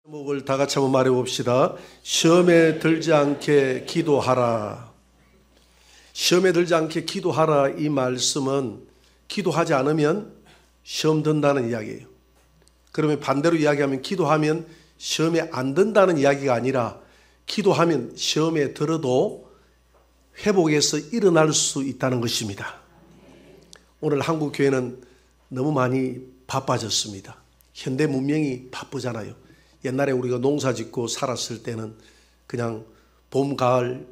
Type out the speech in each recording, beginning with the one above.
제목을 다 같이 한번 말해 봅시다. 시험에 들지 않게 기도하라. 시험에 들지 않게 기도하라. 이 말씀은 기도하지 않으면 시험 든다는 이야기예요. 그러면 반대로 이야기하면 기도하면 시험에 안 든다는 이야기가 아니라 기도하면 시험에 들어도 회복해서 일어날 수 있다는 것입니다. 오늘 한국 교회는 너무 많이 바빠졌습니다. 현대 문명이 바쁘잖아요. 옛날에 우리가 농사 짓고 살았을 때는 그냥 봄, 가을,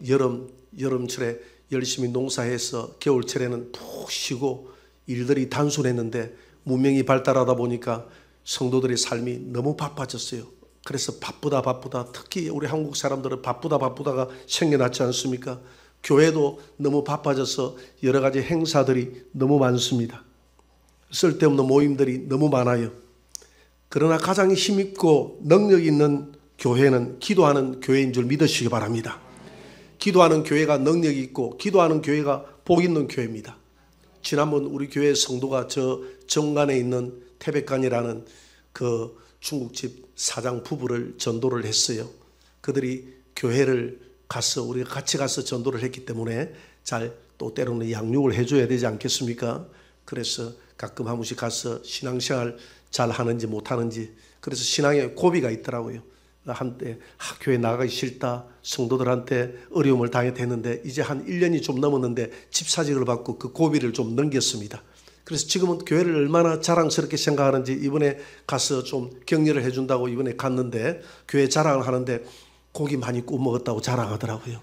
여름철에 열심히 농사해서 겨울철에는 푹 쉬고 일들이 단순했는데 문명이 발달하다 보니까 성도들의 삶이 너무 바빠졌어요. 그래서 바쁘다 특히 우리 한국 사람들은 바쁘다가 생겨났지 않습니까? 교회도 너무 바빠져서 여러 가지 행사들이 너무 많습니다. 쓸데없는 모임들이 너무 많아요. 그러나 가장 힘있고 능력 있는 교회는 기도하는 교회인 줄 믿으시기 바랍니다. 기도하는 교회가 능력이 있고 기도하는 교회가 복 있는 교회입니다. 지난번 우리 교회 성도가 저 정관에 있는 태백관이라는 그 중국집 사장 부부를 전도를 했어요. 그들이 교회를 가서 우리가 같이 가서 전도를 했기 때문에 잘 또 때로는 양육을 해줘야 되지 않겠습니까? 그래서 가끔 한 번씩 가서 신앙생활 잘 하는지 못하는지, 그래서 신앙에 고비가 있더라고요. 한때 교회 나가기 싫다, 성도들한테 어려움을 당했는데 이제 한 1년이 좀 넘었는데 집사직을 받고 그 고비를 좀 넘겼습니다. 그래서 지금은 교회를 얼마나 자랑스럽게 생각하는지 이번에 가서 좀 격려를 해준다고 이번에 갔는데 교회 자랑을 하는데 고기 많이 구워 먹었다고 자랑하더라고요.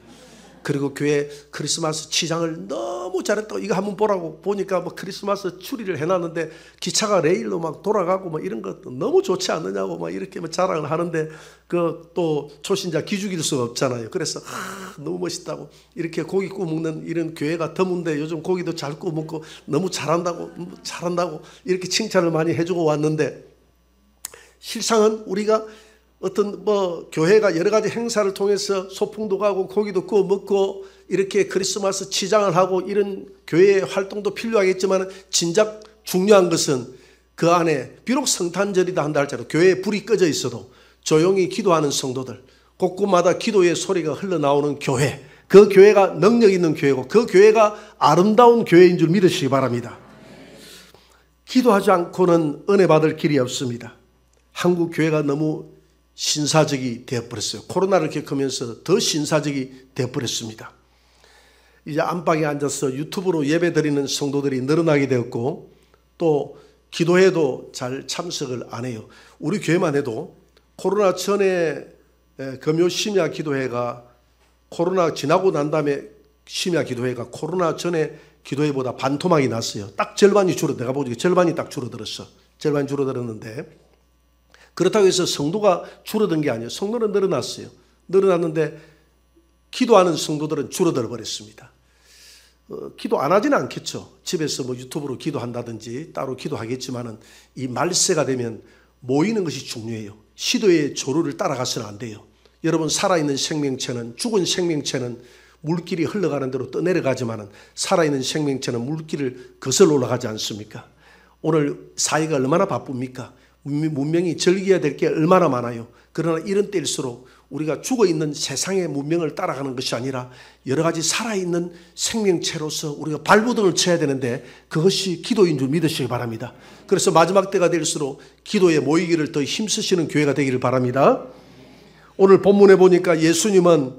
그리고 교회 크리스마스 치장을 너무 잘했다고, 이거 한번 보라고 보니까 뭐 크리스마스 추리를 해놨는데 기차가 레일로 막 돌아가고 뭐 이런 것도 너무 좋지 않느냐고 막 이렇게 뭐 자랑을 하는데 그 또 초신자 기죽일 수가 없잖아요. 그래서 너무 멋있다고, 이렇게 고기 구워 먹는 이런 교회가 드문데 요즘 고기도 잘 구워 먹고 너무 잘한다고 이렇게 칭찬을 많이 해주고 왔는데, 실상은 우리가 어떤 교회가 여러 가지 행사를 통해서 소풍도 가고 고기도 구워 먹고 이렇게 크리스마스 치장을 하고 이런 교회의 활동도 필요하겠지만, 진작 중요한 것은 그 안에 비록 성탄절이다 한다 할지라도 교회에 불이 꺼져 있어도 조용히 기도하는 성도들, 곳곳마다 기도의 소리가 흘러나오는 교회, 그 교회가 능력 있는 교회고 그 교회가 아름다운 교회인 줄 믿으시기 바랍니다. 기도하지 않고는 은혜 받을 길이 없습니다. 한국 교회가 너무 신사적이 되어버렸어요. 코로나를 겪으면서 더 신사적이 되어버렸습니다. 이제 안방에 앉아서 유튜브로 예배 드리는 성도들이 늘어나게 되었고, 또 기도회도 잘 참석을 안 해요. 우리 교회만 해도 코로나 전에 금요 심야 기도회가, 코로나 지나고 난 다음에 심야 기도회가 코로나 전에 기도회보다 반토막이 났어요. 딱 절반이 내가 보기에 절반이 딱 줄어들었어. 절반이 줄어들었는데, 그렇다고 해서 성도가 줄어든 게 아니에요. 성도는 늘어났어요. 늘어났는데 기도하는 성도들은 줄어들어 버렸습니다. 기도 안 하지는 않겠죠. 집에서 뭐 유튜브로 기도한다든지 따로 기도하겠지만은 이 말세가 되면 모이는 것이 중요해요. 시도의 조류를 따라가서는 안 돼요. 여러분, 살아있는 생명체는, 죽은 생명체는 물길이 흘러가는 대로 떠내려가지만은 살아있는 생명체는 물길을 거슬러 올라가지 않습니까? 오늘 사회가 얼마나 바쁩니까? 문명이 즐겨야 될 게 얼마나 많아요. 그러나 이런 때일수록 우리가 죽어있는 세상의 문명을 따라가는 것이 아니라 여러 가지 살아있는 생명체로서 우리가 발버둥을 쳐야 되는데, 그것이 기도인 줄 믿으시기 바랍니다. 그래서 마지막 때가 될수록 기도에 모이기를 더 힘쓰시는 교회가 되기를 바랍니다. 오늘 본문에 보니까 예수님은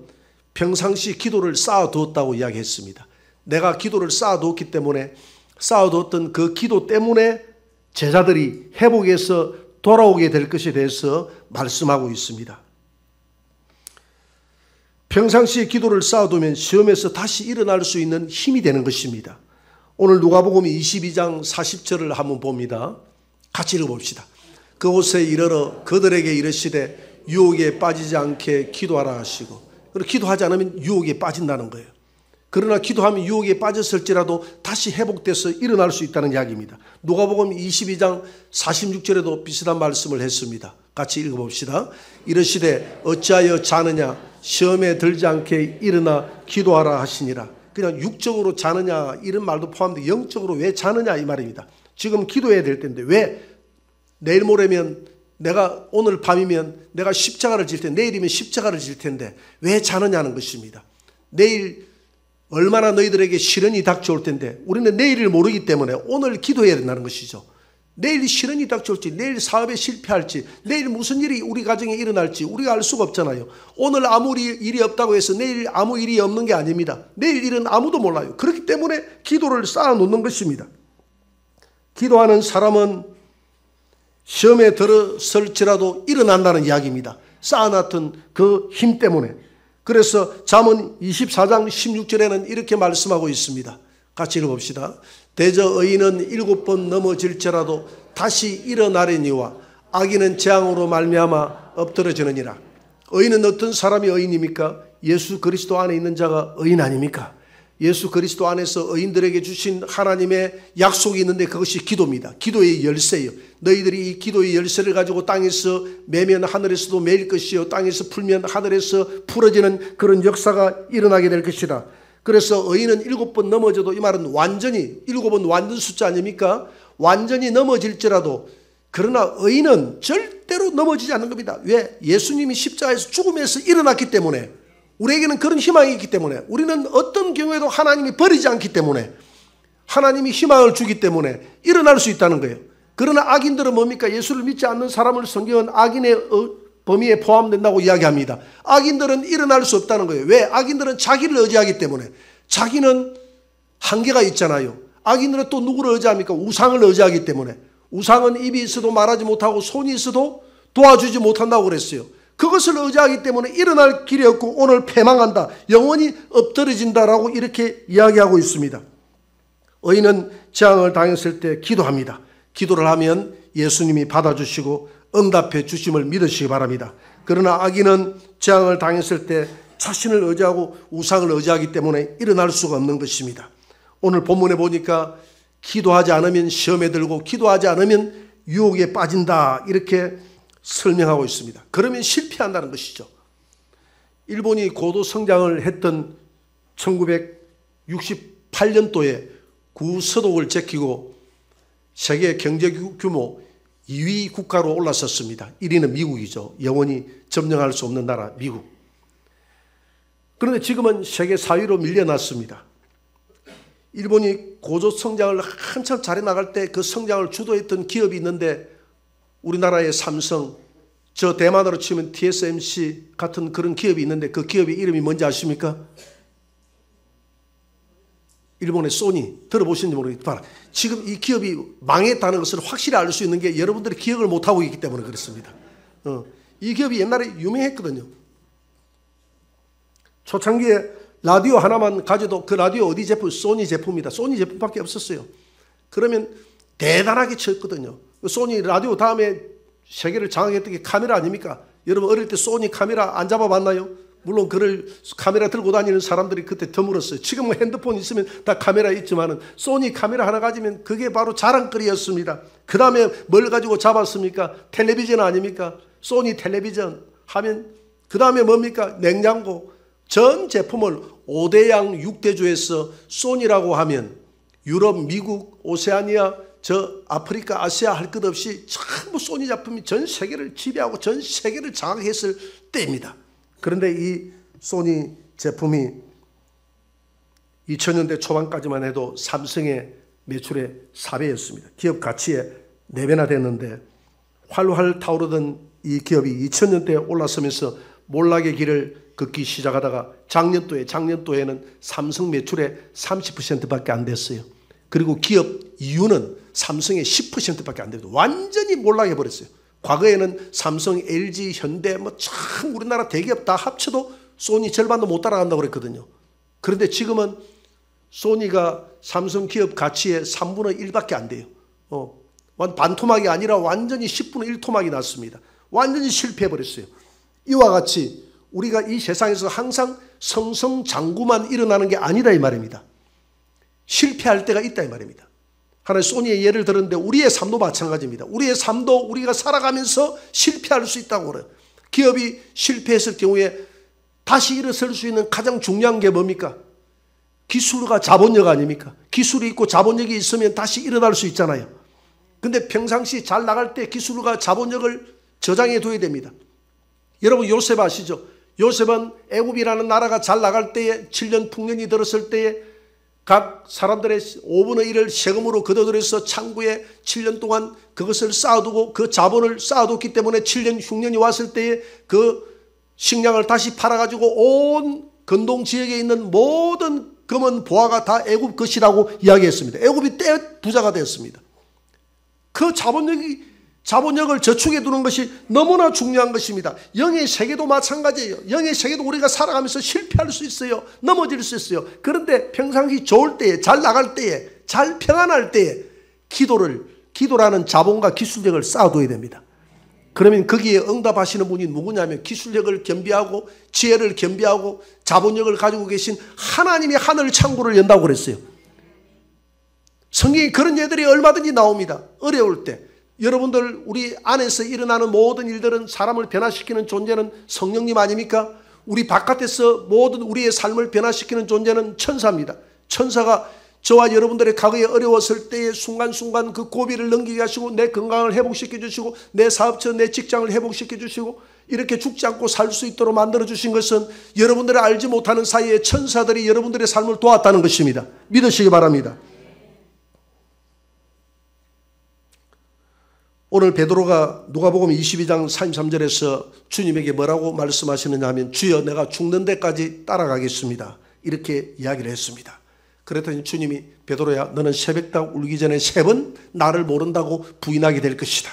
평상시 기도를 쌓아두었다고 이야기했습니다. 내가 기도를 쌓아두었기 때문에, 쌓아두었던 그 기도 때문에 제자들이 회복해서 돌아오게 될 것에 대해서 말씀하고 있습니다. 평상시에 기도를 쌓아두면 시험에서 다시 일어날 수 있는 힘이 되는 것입니다. 오늘 누가복음 22장 40절을 한번 봅니다. 같이 읽어봅시다. 그곳에 이르러 그들에게 이르시되 유혹에 빠지지 않게 기도하라 하시고, 그리고 기도하지 않으면 유혹에 빠진다는 거예요. 그러나 기도하면 유혹에 빠졌을지라도 다시 회복돼서 일어날 수 있다는 이야기입니다. 누가복음 22장 46절에도 비슷한 말씀을 했습니다. 같이 읽어봅시다. 이르시되 어찌하여 자느냐, 시험에 들지 않게 일어나 기도하라 하시니라. 그냥 육적으로 자느냐 이런 말도 포함되어 영적으로 왜 자느냐 이 말입니다. 지금 기도해야 될 텐데 왜 내일 모레면 내가 오늘 밤이면 내가 십자가를 질 텐데, 내일이면 십자가를 질 텐데 왜 자느냐는 것입니다. 내일 얼마나 너희들에게 시련이 닥쳐올 텐데 우리는 내일을 모르기 때문에 오늘 기도해야 된다는 것이죠. 내일 시련이 닥쳐올지, 내일 사업에 실패할지, 내일 무슨 일이 우리 가정에 일어날지 우리가 알 수가 없잖아요. 오늘 아무 일이 없다고 해서 내일 아무 일이 없는 게 아닙니다. 내일 일은 아무도 몰라요. 그렇기 때문에 기도를 쌓아놓는 것입니다. 기도하는 사람은 시험에 들어설지라도 일어난다는 이야기입니다. 쌓아놨던 그 힘 때문에. 그래서 잠언 24장 16절에는 이렇게 말씀하고 있습니다. 같이 읽어봅시다. 대저 의인은 7번 넘어질지라도 다시 일어나려니와 악인은 재앙으로 말미암아 엎드러지느니라. 의인은 어떤 사람이 의인입니까? 예수 그리스도 안에 있는 자가 의인 아닙니까? 예수 그리스도 안에서 의인들에게 주신 하나님의 약속이 있는데 그것이 기도입니다. 기도의 열쇠예요. 너희들이 이 기도의 열쇠를 가지고 땅에서 매면 하늘에서도 매일 것이요 땅에서 풀면 하늘에서 풀어지는 그런 역사가 일어나게 될 것이다. 그래서 의인은 7번 넘어져도, 이 말은 완전히 7은 완전 숫자 아닙니까? 완전히 넘어질지라도, 그러나 의인은 절대로 넘어지지 않는 겁니다. 왜? 예수님이 십자가에서 죽음에서 일어났기 때문에, 우리에게는 그런 희망이 있기 때문에, 우리는 어떤 경우에도 하나님이 버리지 않기 때문에, 하나님이 희망을 주기 때문에 일어날 수 있다는 거예요. 그러나 악인들은 뭡니까? 예수를 믿지 않는 사람을 성경은 악인의 범위에 포함된다고 이야기합니다. 악인들은 일어날 수 없다는 거예요. 왜? 악인들은 자기를 의지하기 때문에. 자기는 한계가 있잖아요. 악인들은 또 누구를 의지합니까? 우상을 의지하기 때문에. 우상은 입이 있어도 말하지 못하고 손이 있어도 도와주지 못한다고 그랬어요. 그것을 의지하기 때문에 일어날 길이 없고 오늘 패망한다, 영원히 엎드러진다라고 이렇게 이야기하고 있습니다. 의인은 재앙을 당했을 때 기도합니다. 기도를 하면 예수님이 받아주시고 응답해 주심을 믿으시기 바랍니다. 그러나 악인은 재앙을 당했을 때 자신을 의지하고 우상을 의지하기 때문에 일어날 수가 없는 것입니다. 오늘 본문에 보니까 기도하지 않으면 시험에 들고 기도하지 않으면 유혹에 빠진다 이렇게 설명하고 있습니다. 그러면 실패한다는 것이죠. 일본이 고도 성장을 했던 1968년도에 구서독을 제키고 세계 경제 규모 2위 국가로 올라섰습니다. 1위는 미국이죠. 영원히 점령할 수 없는 나라 미국. 그런데 지금은 세계 4위로 밀려났습니다. 일본이 고조 성장을 한참 잘해 나갈 때 그 성장을 주도했던 기업이 있는데, 우리나라의 삼성, 저 대만으로 치면 TSMC 같은 그런 기업이 있는데 그 기업의 이름이 뭔지 아십니까? 일본의 소니. 들어보시는지 모르겠지만 지금 이 기업이 망했다는 것을 확실히 알 수 있는 게 여러분들이 기억을 못하고 있기 때문에 그렇습니다. 이 기업이 옛날에 유명했거든요. 초창기에 라디오 하나만 가져도 그 라디오 어디 제품? 소니 제품입니다. 소니 제품밖에 없었어요. 그러면 대단하게 쳤거든요. 소니 라디오 다음에 세계를 장악했던 게 카메라 아닙니까? 여러분 어릴 때 소니 카메라 안 잡아봤나요? 물론 그를 카메라 들고 다니는 사람들이 그때 드물었어요. 지금은 핸드폰 있으면 다 카메라 있지만은 소니 카메라 하나 가지면 그게 바로 자랑거리였습니다. 그 다음에 뭘 가지고 잡았습니까? 텔레비전 아닙니까? 소니 텔레비전 하면 그 다음에 뭡니까? 냉장고. 전 제품을 5대양 6대주에서 소니라고 하면 유럽, 미국, 오세아니아, 저 아프리카, 아시아 할 것 없이 전부 소니 제품이 전 세계를 지배하고 전 세계를 장악했을 때입니다. 그런데 이 소니 제품이 2000년대 초반까지만 해도 삼성의 매출의 4배였습니다. 기업 가치의 4배나 됐는데 활활 타오르던 이 기업이 2000년대에 올라서면서 몰락의 길을 걷기 시작하다가 작년도에는 삼성 매출의 30%밖에 안 됐어요. 그리고 기업 이유는 삼성의 10%밖에 안 돼도 완전히 몰락해버렸어요. 과거에는 삼성, LG, 현대 참 우리나라 대기업 다 합쳐도 소니 절반도 못 따라간다고 그랬거든요. 그런데 지금은 소니가 삼성 기업 가치의 3분의 1밖에 안 돼요. 반토막이 아니라 완전히 10분의 1 토막이 났습니다. 완전히 실패해버렸어요. 이와 같이 우리가 이 세상에서 항상 성성장구만 일어나는 게 아니다 이 말입니다. 실패할 때가 있다 이 말입니다. 하나의 소니의 예를 들었는데 우리의 삶도 마찬가지입니다. 우리의 삶도 우리가 살아가면서 실패할 수 있다고 그래요. 기업이 실패했을 경우에 다시 일어설 수 있는 가장 중요한 게 뭡니까? 기술과 자본력 아닙니까? 기술이 있고 자본력이 있으면 다시 일어날 수 있잖아요. 근데 평상시 잘 나갈 때 기술과 자본력을 저장해 둬야 됩니다. 여러분 요셉 아시죠? 요셉은 애굽이라는 나라가 잘 나갈 때에 7년 풍년이 들었을 때에 각 사람들의 5분의 1을 세금으로 걷어들여서 창고에 7년 동안 그것을 쌓아두고 그 자본을 쌓아뒀기 때문에 7년 흉년이 왔을 때에 그 식량을 다시 팔아가지고 온 근동 지역에 있는 모든 금은 보화가 다 애굽 것이라고 이야기했습니다. 애굽이 때 부자가 되었습니다. 그 자본력을 저축해 두는 것이 너무나 중요한 것입니다. 영의 세계도 마찬가지예요. 영의 세계도 우리가 살아가면서 실패할 수 있어요. 넘어질 수 있어요. 그런데 평상시 좋을 때에, 잘 나갈 때에, 잘 평안할 때에 기도라는 자본과 기술력을 쌓아둬야 됩니다. 그러면 거기에 응답하시는 분이 누구냐면 기술력을 겸비하고 지혜를 겸비하고 자본력을 가지고 계신 하나님이 하늘 창고를 연다고 그랬어요. 성경에 그런 예들이 얼마든지 나옵니다. 어려울 때. 여러분들 우리 안에서 일어나는 모든 일들은 사람을 변화시키는 존재는 성령님 아닙니까? 우리 바깥에서 모든 우리의 삶을 변화시키는 존재는 천사입니다. 천사가 저와 여러분들의 과거에 어려웠을 때의 순간순간 그 고비를 넘기게 하시고 내 건강을 회복시켜 주시고 내 사업처 내 직장을 회복시켜 주시고 이렇게 죽지 않고 살 수 있도록 만들어 주신 것은 여러분들이 알지 못하는 사이에 천사들이 여러분들의 삶을 도왔다는 것입니다. 믿으시기 바랍니다. 오늘 베드로가 누가복음 22장 33절에서 주님에게 뭐라고 말씀하시느냐 하면 주여 내가 죽는 데까지 따라가겠습니다. 이렇게 이야기를 했습니다. 그랬더니 주님이 베드로야 너는 새벽닭 울기 전에 3번 나를 모른다고 부인하게 될 것이다.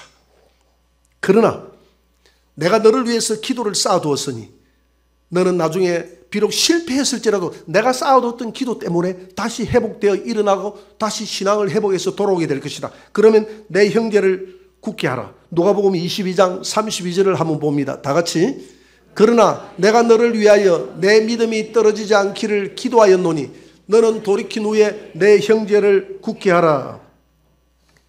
그러나 내가 너를 위해서 기도를 쌓아두었으니 너는 나중에 비록 실패했을지라도 내가 쌓아뒀던 기도 때문에 다시 회복되어 일어나고 다시 신앙을 회복해서 돌아오게 될 것이다. 그러면 내 형제를 굳게 하라. 누가복음 22장 32절을 한번 봅니다. 다 같이. 그러나 내가 너를 위하여 내 믿음이 떨어지지 않기를 기도하였노니 너는 돌이킨 후에 내 형제를 굳게 하라.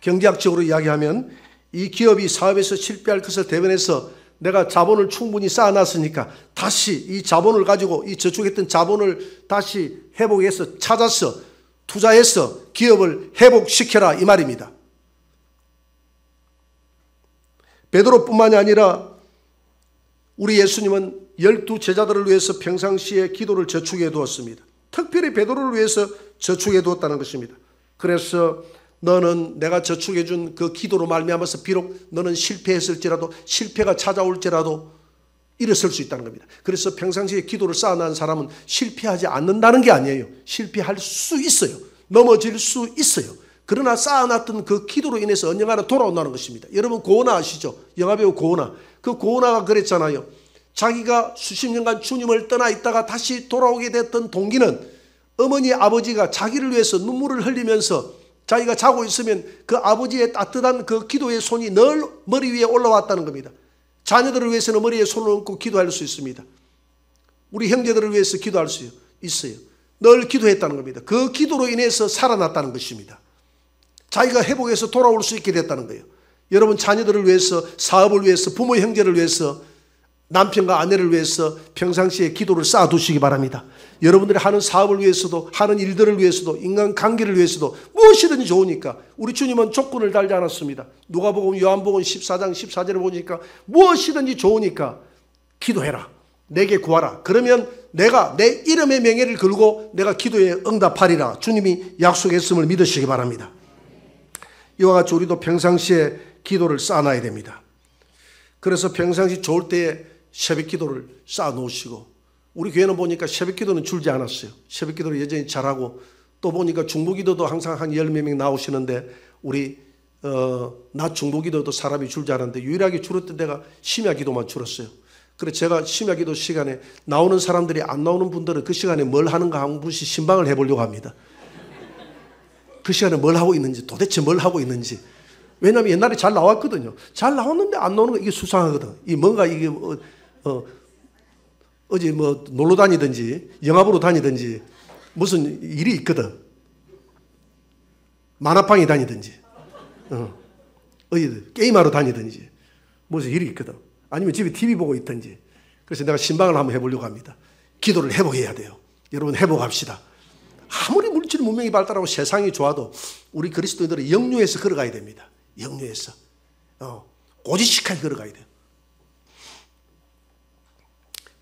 경제학적으로 이야기하면 이 기업이 사업에서 실패할 것을 대변해서 내가 자본을 충분히 쌓아놨으니까 다시 이 자본을 가지고 이 저축했던 자본을 다시 회복해서 찾아서 투자해서 기업을 회복시켜라 이 말입니다. 베드로뿐만이 아니라 우리 예수님은 12제자들을 위해서 평상시에 기도를 저축해 두었습니다. 특별히 베드로를 위해서 저축해 두었다는 것입니다. 그래서 너는 내가 저축해 준 그 기도로 말미암아서 비록 너는 실패했을지라도 실패가 찾아올지라도 일어설 수 있다는 겁니다. 그래서 평상시에 기도를 쌓아놓은 사람은 실패하지 않는다는 게 아니에요. 실패할 수 있어요. 넘어질 수 있어요. 그러나 쌓아놨던 그 기도로 인해서 언젠가는 돌아온다는 것입니다. 여러분 고은아 아시죠? 영화배우 고은아. 그 고은아가 그랬잖아요. 자기가 수십 년간 주님을 떠나 있다가 다시 돌아오게 됐던 동기는 어머니 아버지가 자기를 위해서 눈물을 흘리면서 자기가 자고 있으면 그 아버지의 따뜻한 그 기도의 손이 늘 머리 위에 올라왔다는 겁니다. 자녀들을 위해서는 머리에 손을 얹고 기도할 수 있습니다. 우리 형제들을 위해서 기도할 수 있어요. 늘 기도했다는 겁니다. 그 기도로 인해서 살아났다는 것입니다. 자기가 회복해서 돌아올 수 있게 됐다는 거예요. 여러분 자녀들을 위해서, 사업을 위해서, 부모 형제를 위해서, 남편과 아내를 위해서 평상시에 기도를 쌓아두시기 바랍니다. 여러분들이 하는 사업을 위해서도, 하는 일들을 위해서도, 인간관계를 위해서도 무엇이든지 좋으니까 우리 주님은 조건을 달지 않았습니다. 누가복음 요한복음 14장 14절을 보니까 무엇이든지 좋으니까 기도해라. 내게 구하라. 그러면 내가 내 이름의 명예를 걸고 내가 기도에 응답하리라. 주님이 약속했음을 믿으시기 바랍니다. 이와 같이 우리도 평상시에 기도를 쌓아놔야 됩니다. 그래서 평상시 좋을 때에 새벽 기도를 쌓아놓으시고, 우리 교회는 보니까 새벽 기도는 줄지 않았어요. 새벽 기도를 여전히 잘하고, 또 보니까 중보 기도도 항상 한 10몇 명 나오시는데 우리 낮 중보 기도도 사람이 줄지 않았는데 유일하게 줄었던 데가 심야 기도만 줄었어요. 그래서 제가 심야 기도 시간에 나오는 사람들이 안 나오는 분들은 그 시간에 뭘 하는가 한 분씩 신방을 해보려고 합니다. 그 시간에 뭘 하고 있는지, 도대체 뭘 하고 있는지. 왜냐하면 옛날에 잘 나왔거든요. 잘 나왔는데 안 나오는 거 이게 수상하거든. 이 뭔가 이게 어제 뭐 놀러 다니든지 영화 보러 다니든지 무슨 일이 있거든. 만화방에 다니든지 어디 게임하러 다니든지 무슨 일이 있거든. 아니면 집에 TV 보고 있든지. 그래서 내가 신방을 한번 해보려고 합니다. 기도를 회복해야 돼요. 여러분 회복합시다. 아무리 물질 문명이 발달하고 세상이 좋아도 우리 그리스도인들은 영유에서 걸어가야 됩니다. 영유에서 고지식하게 걸어가야 돼요.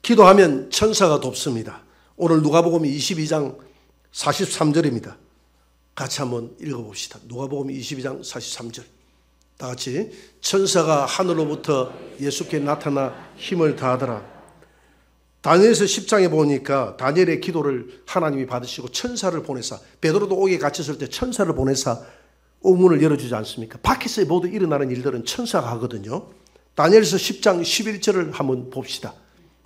기도하면 천사가 돕습니다. 오늘 누가복음 22장 43절입니다. 같이 한번 읽어봅시다. 누가복음 22장 43절. 다 같이. 천사가 하늘로부터 예수께 나타나 힘을 다하더라. 다니엘서 10장에 보니까 다니엘의 기도를 하나님이 받으시고 천사를 보내사, 베드로도 옥에 갇혔을 때 천사를 보내사 옥문을 열어주지 않습니까? 밖에서 모두 일어나는 일들은 천사가 하거든요. 다니엘서 10장 11절을 한번 봅시다.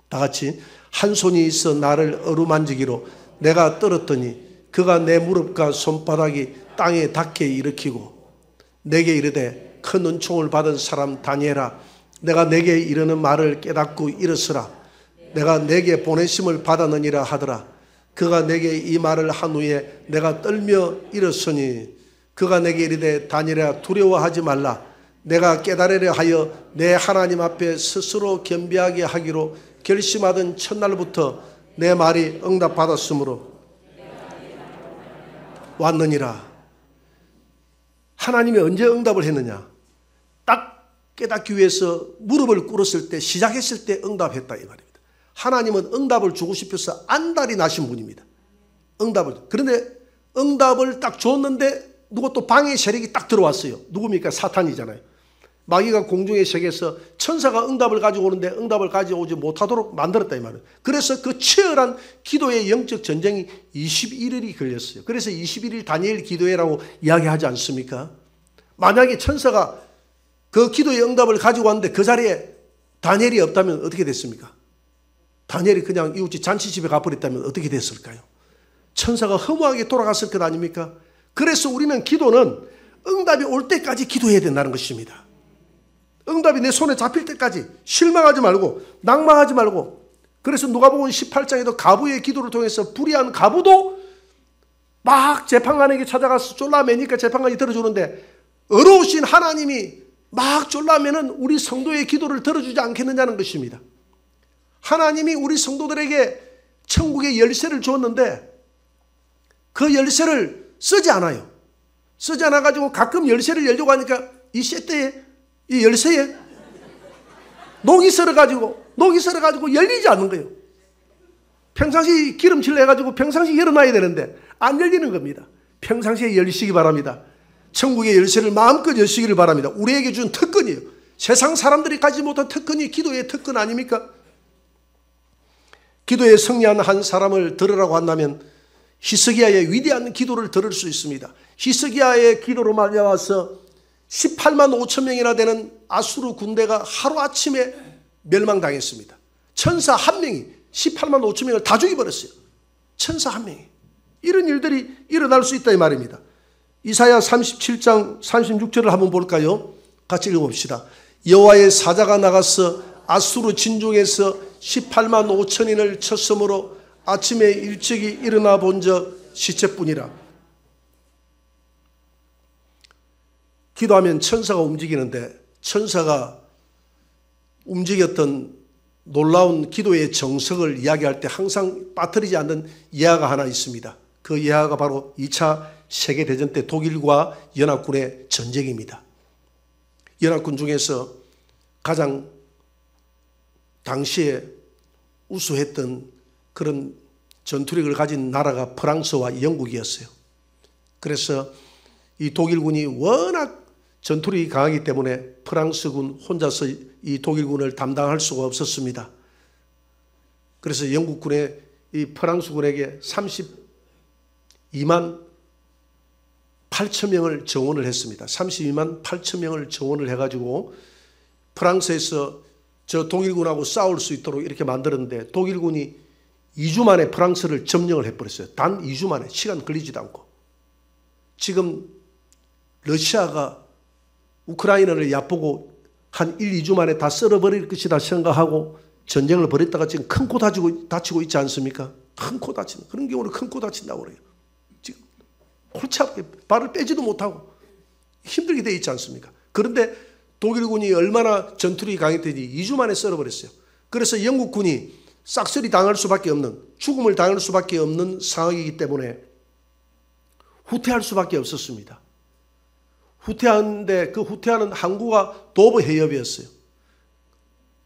다 같이. 한 손이 있어 나를 어루만지기로 내가 떨었더니 그가 내 무릎과 손바닥이 땅에 닿게 일으키고 내게 이르되 큰 은총을 받은 사람 다니엘아, 내가 내게 이르는 말을 깨닫고 일어서라. 내가 내게 보내심을 받았느니라 하더라. 그가 내게 이 말을 한 후에 내가 떨며 일어서니 그가 내게 이르되 다니엘아, 두려워하지 말라. 내가 깨달으려 하여 내 하나님 앞에 스스로 겸비하게 하기로 결심하던 첫날부터 내 말이 응답받았으므로 왔느니라. 하나님이 언제 응답을 했느냐? 딱 깨닫기 위해서 무릎을 꿇었을 때, 시작했을 때 응답했다 이 말입니다. 하나님은 응답을 주고 싶어서 안달이 나신 분입니다. 응답을. 그런데 응답을 딱 줬는데 누구 또 방해 세력이 딱 들어왔어요. 누굽니까? 사탄이잖아요. 마귀가 공중의 세계에서 천사가 응답을 가지고 오는데 응답을 가져오지 못하도록 만들었다 이 말이에요. 그래서 그 치열한 기도의 영적 전쟁이 21일이 걸렸어요. 그래서 21일 다니엘 기도회라고 이야기하지 않습니까? 만약에 천사가 그 기도의 응답을 가지고 왔는데 그 자리에 다니엘이 없다면 어떻게 됐습니까? 다니엘이 그냥 이웃집 잔치집에 가버렸다면 어떻게 됐을까요? 천사가 허무하게 돌아갔을 것 아닙니까? 그래서 우리는 기도는 응답이 올 때까지 기도해야 된다는 것입니다. 응답이 내 손에 잡힐 때까지 실망하지 말고 낭망하지 말고. 그래서 누가복음 18장에도 가부의 기도를 통해서 불의한 가부도 막 재판관에게 찾아가서 쫄라매니까 재판관이 들어주는데 어려우신 하나님이 막 쫄라매는 우리 성도의 기도를 들어주지 않겠느냐는 것입니다. 하나님이 우리 성도들에게 천국의 열쇠를 주었는데 그 열쇠를 쓰지 않아요. 쓰지 않아가지고 가끔 열쇠를 열려고 하니까 이 쇠대에, 이 열쇠에 녹이 썰어가지고 열리지 않는 거예요. 평상시 기름칠 해가지고 평상시 열어놔야 되는데 안 열리는 겁니다. 평상시에 열리시기 바랍니다. 천국의 열쇠를 마음껏 여시기를 바랍니다. 우리에게 준 특권이에요. 세상 사람들이 가지 못한 특권이 기도의 특권 아닙니까? 기도에 승리한 한 사람을 들으라고 한다면 히스기야의 위대한 기도를 들을 수 있습니다. 히스기야의 기도로 말미암아서 18만 5천 명이나 되는 아수르 군대가 하루아침에 멸망당했습니다. 천사 한 명이 18만 5천 명을 다 죽여버렸어요. 천사 한 명이. 이런 일들이 일어날 수 있다 이 말입니다. 이사야 37장 36절을 한번 볼까요? 같이 읽어봅시다. 여호와의 사자가 나가서 아수르 진중에서 18만 5천인을 쳤으므로 아침에 일찍이 일어나 본적 시체뿐이라. 기도하면 천사가 움직이는데 천사가 움직였던 놀라운 기도의 정석을 이야기할 때 항상 빠뜨리지 않는 예화가 하나 있습니다. 그 예화가 바로 2차 세계대전 때 독일과 연합군의 전쟁입니다. 연합군 중에서 가장 당시에 우수했던 그런 전투력을 가진 나라가 프랑스와 영국이었어요. 그래서 이 독일군이 워낙 전투력이 강하기 때문에 프랑스군 혼자서 이 독일군을 담당할 수가 없었습니다. 그래서 영국군의 이 프랑스군에게 32만 8천 명을 정원을 했습니다. 32만 8천 명을 정원을 해가지고 프랑스에서 저 독일군하고 싸울 수 있도록 이렇게 만들었는데 독일군이 2주 만에 프랑스를 점령을 해버렸어요. 단 2주 만에. 시간 걸리지도 않고. 지금 러시아가 우크라이나를 얕보고 한 1, 2주 만에 다 썰어버릴 것이다 생각하고 전쟁을 벌였다가 지금 큰 코 다치고 있지 않습니까? 큰 코 다치는 그런 경우는 큰 코 다친다고 그래요. 지금 골치 아프게 발을 빼지도 못하고 힘들게 돼 있지 않습니까? 그런데 독일군이 얼마나 전투력이 강했더니 2주 만에 썰어버렸어요. 그래서 영국군이 싹쓸이 당할 수밖에 없는, 죽음을 당할 수밖에 없는 상황이기 때문에 후퇴할 수밖에 없었습니다. 후퇴하는데 그 후퇴하는 항구가 도브 해협이었어요.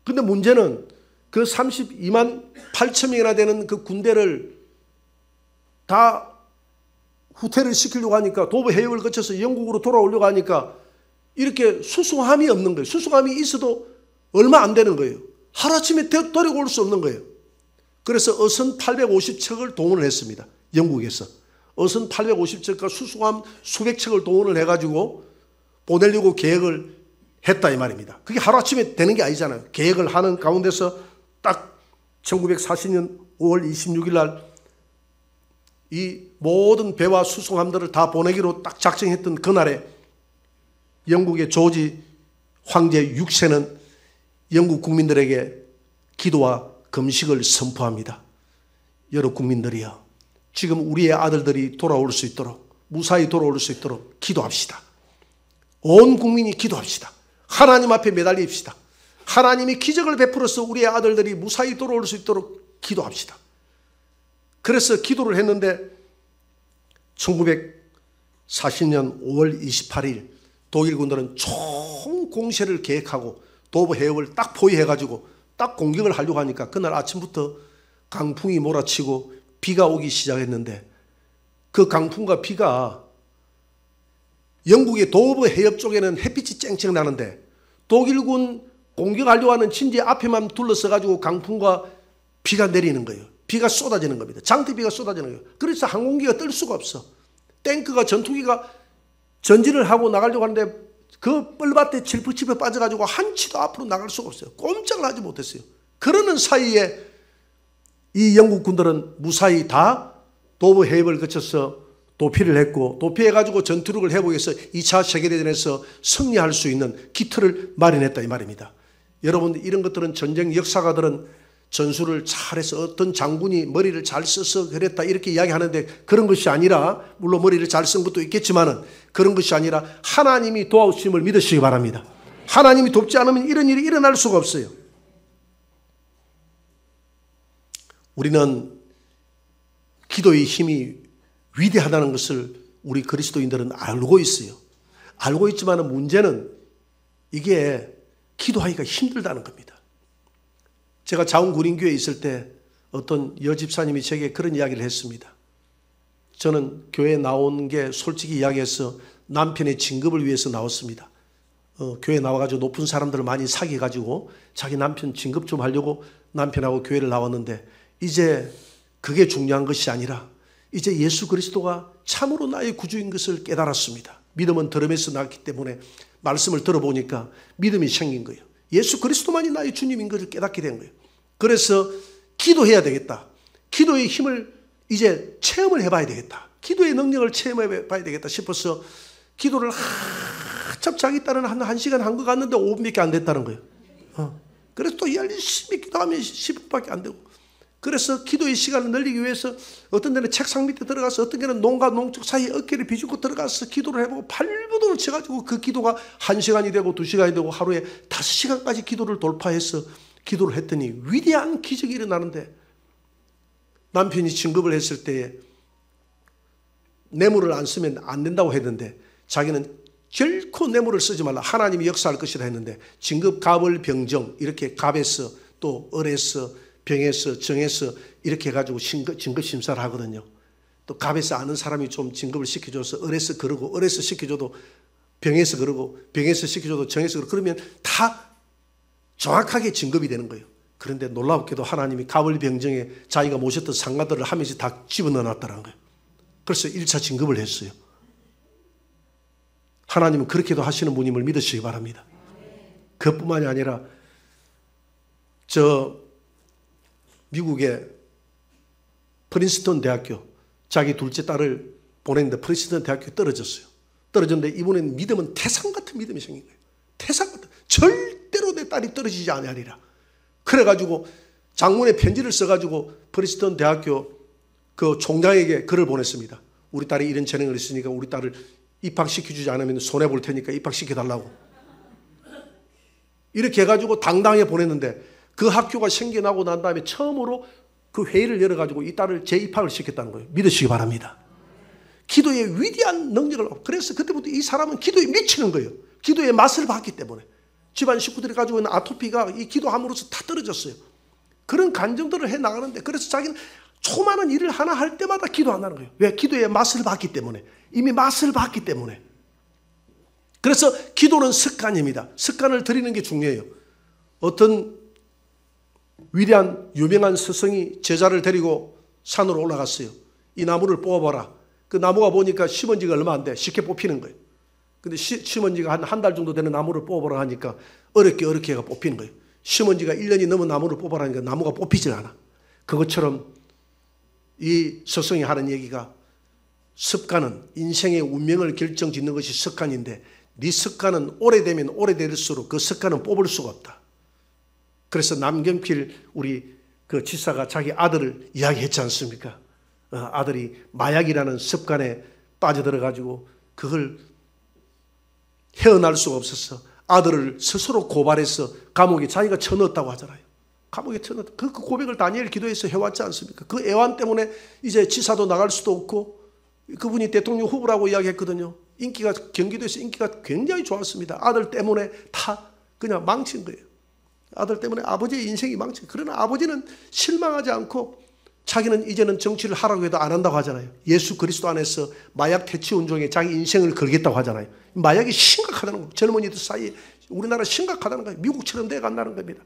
근데 문제는 그 32만 8천 명이나 되는 그 군대를 다 후퇴를 시키려고 하니까, 도보 해협을 거쳐서 영국으로 돌아오려고 하니까 이렇게 수송함이 없는 거예요. 수송함이 있어도 얼마 안 되는 거예요. 하루아침에 데리고 올 수 없는 거예요. 그래서 어선 850척을 동원을 했습니다. 영국에서. 어선 850척과 수송함 수백 척을 동원을 해가지고 보내려고 계획을 했다 이 말입니다. 그게 하루아침에 되는 게 아니잖아요. 계획을 하는 가운데서 딱 1940년 5월 26일 날 이 모든 배와 수송함들을 다 보내기로 딱 작정했던 그날에 영국의 조지 황제 6세는 영국 국민들에게 기도와 금식을 선포합니다. 여러 국민들이여, 지금 우리의 아들들이 돌아올 수 있도록, 무사히 돌아올 수 있도록 기도합시다. 온 국민이 기도합시다. 하나님 앞에 매달립시다. 하나님이 기적을 베풀어서 우리의 아들들이 무사히 돌아올 수 있도록 기도합시다. 그래서 기도를 했는데 1940년 5월 28일 독일 군들은 총공세를 계획하고 도보 해협을 딱 포위해가지고 딱 공격을 하려고 하니까 그날 아침부터 강풍이 몰아치고 비가 오기 시작했는데, 그 강풍과 비가 영국의 도보 해협 쪽에는 햇빛이 쨍쨍 나는데 독일군 공격하려고 하는 침대 앞에만 둘러서가지고 강풍과 비가 내리는 거예요. 비가 쏟아지는 겁니다. 장대비가 쏟아지는 거예요. 그래서 항공기가 뜰 수가 없어. 탱크가, 전투기가 전진을 하고 나가려고 하는데 그 뻘밭에 칠풀칠풀 빠져가지고 한치도 앞으로 나갈 수가 없어요. 꼼짝을 하지 못했어요. 그러는 사이에 이 영국 군들은 무사히 다 도보 해협을 거쳐서 도피를 했고, 도피해가지고 전투력을 회복해서 2차 세계대전에서 승리할 수 있는 기틀을 마련했다 이 말입니다. 여러분, 이런 것들은 전쟁 역사가들은 전술을 잘해서 어떤 장군이 머리를 잘 써서 그랬다 이렇게 이야기하는데, 그런 것이 아니라, 물론 머리를 잘 쓴 것도 있겠지만은 그런 것이 아니라 하나님이 도와주심을 믿으시기 바랍니다. 하나님이 돕지 않으면 이런 일이 일어날 수가 없어요. 우리는 기도의 힘이 위대하다는 것을 우리 그리스도인들은 알고 있어요. 알고 있지만 문제는 이게 기도하기가 힘들다는 겁니다. 제가 자운구린교회에 있을 때 어떤 여집사님이 제게 그런 이야기를 했습니다. 저는 교회에 나온 게 솔직히 이야기해서 남편의 진급을 위해서 나왔습니다. 교회에 나와가지고 높은 사람들을 많이 사귀어가지고 자기 남편 진급 좀 하려고 남편하고 교회를 나왔는데, 이제 그게 중요한 것이 아니라 이제 예수 그리스도가 참으로 나의 구주인 것을 깨달았습니다. 믿음은 들음에서 나왔기 때문에 말씀을 들어보니까 믿음이 생긴 거예요. 예수 그리스도만이 나의 주님인 것을 깨닫게 된 거예요. 그래서 기도해야 되겠다. 기도의 힘을 이제 체험을 해봐야 되겠다. 기도의 능력을 체험해봐야 되겠다 싶어서 기도를 한참 자기 딸은 한 시간 한 것 같는데 5분밖에 안 됐다는 거예요. 그래서 또 열심히 기도하면 10분밖에 안 되고, 그래서 기도의 시간을 늘리기 위해서 어떤 데는 책상 밑에 들어가서, 어떤 데는 농가 농축 사이에 어깨를 비집고 들어가서 기도를 해보고 발부동을 쳐가지고 그 기도가 1시간이 되고 2시간이 되고 하루에 5시간까지 기도를 돌파해서 기도를 했더니 위대한 기적이 일어나는데, 남편이 진급을 했을 때에 뇌물을 안 쓰면 안 된다고 했는데 자기는 결코 뇌물을 쓰지 말라, 하나님이 역사할 것이라 했는데, 진급, 갑을, 병정 이렇게 갑에서 또 을에서 병에서 정에서 이렇게 해가지고 진급 심사를 하거든요. 또 갑에서 아는 사람이 좀 진급을 시켜줘서 을에서 그러고, 을에서 시켜줘도 병에서 그러고, 병에서 시켜줘도 정에서 그러고, 그러면 다 정확하게 진급이 되는 거예요. 그런데 놀랍게도 하나님이 갑을, 병정에 자기가 모셨던 상가들을 하면서 다 집어넣어 놨다는 거예요. 그래서 1차 진급을 했어요. 하나님은 그렇게도 하시는 분임을 믿으시기 바랍니다. 그것뿐만이 아니라 미국의 프린스턴 대학교, 자기 둘째 딸을 보냈는데 프린스턴 대학교에 떨어졌어요. 떨어졌는데 이번에는 믿음은 태산 같은 믿음이 생긴 거예요. 태산 같은, 절대로 내 딸이 떨어지지 아니하리라. 그래가지고 장문의 편지를 써가지고 프린스턴 대학교 그 총장에게 글을 보냈습니다. 우리 딸이 이런 재능을 있으니까 우리 딸을 입학시켜주지 않으면 손해볼 테니까 입학시켜달라고. 이렇게 해가지고 당당하게 보냈는데, 그 학교가 생겨나고 난 다음에 처음으로 그 회의를 열어가지고 이 딸을 재입학을 시켰다는 거예요. 믿으시기 바랍니다. 기도의 위대한 능력을, 그래서 그때부터 이 사람은 기도에 미치는 거예요. 기도의 맛을 봤기 때문에. 집안 식구들이 가지고 있는 아토피가 이 기도함으로써 다 떨어졌어요. 그런 간증들을 해 나가는데, 그래서 자기는 조그마한 일을 하나 할 때마다 기도한다는 거예요. 왜? 기도의 맛을 봤기 때문에. 이미 맛을 봤기 때문에. 그래서 기도는 습관입니다. 습관을 들이는 게 중요해요. 어떤 위대한 유명한 스승이 제자를 데리고 산으로 올라갔어요. 이 나무를 뽑아봐라. 그 나무가 보니까 심은 지가 얼마 안 돼. 쉽게 뽑히는 거예요. 근데 심은 지가 한 달 정도 되는 나무를 뽑아보라 하니까 어렵게 해가 뽑히는 거예요. 심은 지가 1년이 넘은 나무를 뽑아라 하니까 나무가 뽑히질 않아. 그것처럼 이 스승이 하는 얘기가, 습관은 인생의 운명을 결정짓는 것이 습관인데, 네 습관은 오래되면 오래될수록 그 습관은 뽑을 수가 없다. 그래서 남경필 우리 그 지사가 자기 아들을 이야기했지 않습니까? 아들이 마약이라는 습관에 빠져들어가지고 그걸 헤어날 수가 없어서 아들을 스스로 고발해서 감옥에 자기가 쳐넣었다고 하잖아요. 감옥에 쳐넣었다. 그 고백을 다니엘 기도에서 해왔지 않습니까? 그 애환 때문에 이제 지사도 나갈 수도 없고, 그분이 대통령 후보라고 이야기했거든요. 인기가, 경기도에서 인기가 굉장히 좋았습니다. 아들 때문에 다 그냥 망친 거예요. 아들 때문에 아버지의 인생이 망친. 그러나 아버지는 실망하지 않고 자기는 이제는 정치를 하라고 해도 안 한다고 하잖아요. 예수 그리스도 안에서 마약 퇴치 운동에 자기 인생을 걸겠다고 하잖아요. 마약이 심각하다는 거예요. 젊은이들 사이에 우리나라 심각하다는 거예요. 미국처럼 돼간다는 겁니다.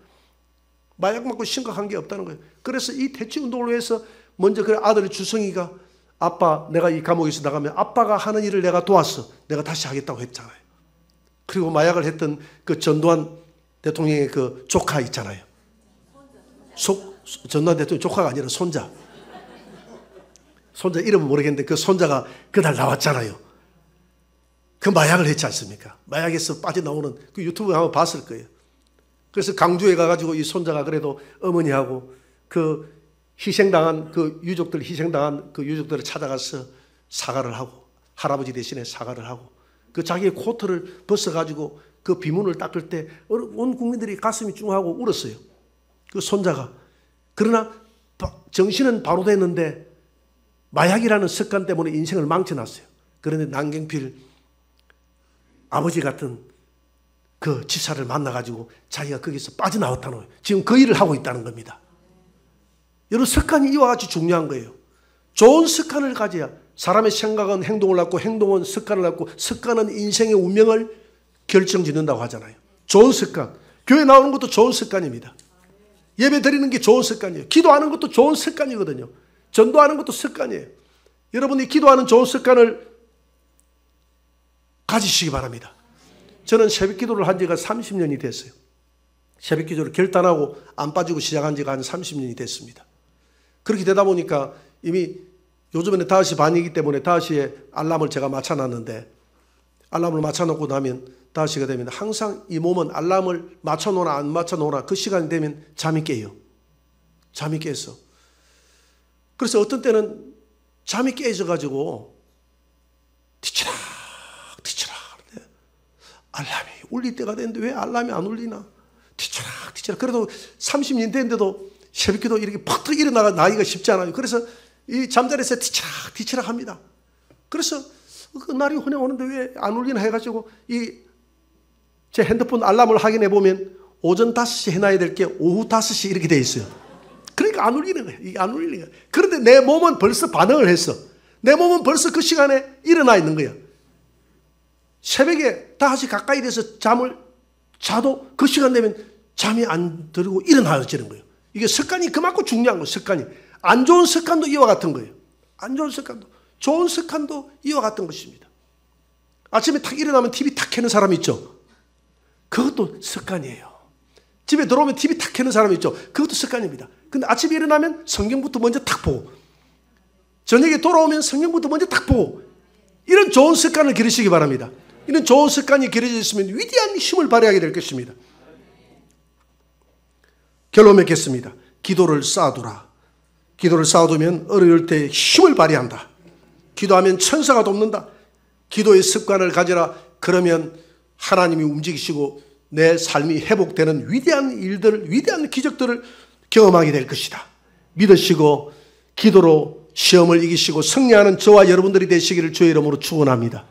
마약 맞고 심각한 게 없다는 거예요. 그래서 이 퇴치 운동을 위해서 먼저 그 아들 주성이가, 아빠 내가 이 감옥에서 나가면 아빠가 하는 일을 내가 도왔어. 내가 다시 하겠다고 했잖아요. 그리고 마약을 했던 그 전두환 대통령의 그 조카 있잖아요. 전두환 대통령 조카가 아니라 손자. 손자 이름은 모르겠는데 그 손자가 그날 나왔잖아요. 그 마약을 했지 않습니까? 마약에서 빠져나오는 그 유튜브 한번 봤을 거예요. 그래서 강주에 가가지고 이 손자가 그래도 어머니하고 그 희생당한 그 유족들을 찾아가서 사과를 하고, 할아버지 대신에 사과를 하고, 그 자기의 코트를 벗어가지고 그 비문을 닦을 때 온 국민들이 가슴이 찡하고 울었어요. 그 손자가. 그러나 정신은 바로 됐는데 마약이라는 습관 때문에 인생을 망쳐놨어요. 그런데 남경필 아버지 같은 그 지사를 만나가지고 자기가 거기서 빠져나왔다는 거예요. 지금 그 일을 하고 있다는 겁니다. 여러분, 습관이 이와 같이 중요한 거예요. 좋은 습관을 가져야 사람의 생각은 행동을 갖고, 행동은 습관을 갖고, 습관은 인생의 운명을 결정짓는다고 하잖아요. 좋은 습관. 교회 나오는 것도 좋은 습관입니다. 예배 드리는 게 좋은 습관이에요. 기도하는 것도 좋은 습관이거든요. 전도하는 것도 습관이에요. 여러분이 기도하는 좋은 습관을 가지시기 바랍니다. 저는 새벽 기도를 한 지가 30년이 됐어요. 새벽 기도를 결단하고 안 빠지고 시작한 지가 한 30년이 됐습니다. 그렇게 되다 보니까 이미 요즘에는 5시 반이기 때문에 5시에 알람을 제가 맞춰놨는데, 알람을 맞춰놓고 나면 5시가 되면 항상 이 몸은 알람을 맞춰놓으나 안 맞춰놓으나 그 시간이 되면 잠이 깨요. 잠이 깨서. 그래서 어떤 때는 잠이 깨져가지고 뒤치락 하는데 알람이 울릴 때가 됐는데 왜 알람이 안 울리나? 뒤치락. 그래도 30년 됐는데도 새벽기도 이렇게 팍 일어나가 나기가 쉽지 않아요. 그래서 이 잠자리에서 뒤치락 합니다. 그래서 그 날이 혼자 오는데 왜 안 울리나 해가지고 제 핸드폰 알람을 확인해 보면 오전 5시 해놔야 될 게 오후 5시 이렇게 돼 있어요. 그러니까 안 울리는 거예요. 이게 안 울리는 거예요. 그런데 내 몸은 벌써 반응을 했어. 내 몸은 벌써 그 시간에 일어나 있는 거야. 새벽에 5시 가까이 돼서 잠을 자도 그 시간 되면 잠이 안 들고 일어나지는 거예요. 이게 습관이 그만큼 중요한 거예요. 습관이. 안 좋은 습관도 이와 같은 거예요. 안 좋은 습관도. 좋은 습관도 이와 같은 것입니다. 아침에 탁 일어나면 TV 탁 켜는 사람 있죠. 그것도 습관이에요. 집에 들어오면 TV 탁 켜는 사람 있죠. 그것도 습관입니다. 근데 아침에 일어나면 성경부터 먼저 탁 보고, 저녁에 돌아오면 성경부터 먼저 탁 보고, 이런 좋은 습관을 기르시기 바랍니다. 이런 좋은 습관이 기르어져 있으면 위대한 힘을 발휘하게 될 것입니다. 결론 맺겠습니다. 기도를 쌓아두라. 기도를 쌓아두면 어려울 때 힘을 발휘한다. 기도하면 천사가 돕는다. 기도의 습관을 가지라. 그러면 하나님이 움직이시고 내 삶이 회복되는 위대한 일들, 위대한 기적들을 경험하게 될 것이다. 믿으시고 기도로 시험을 이기시고 승리하는 저와 여러분들이 되시기를 주의 이름으로 축원합니다.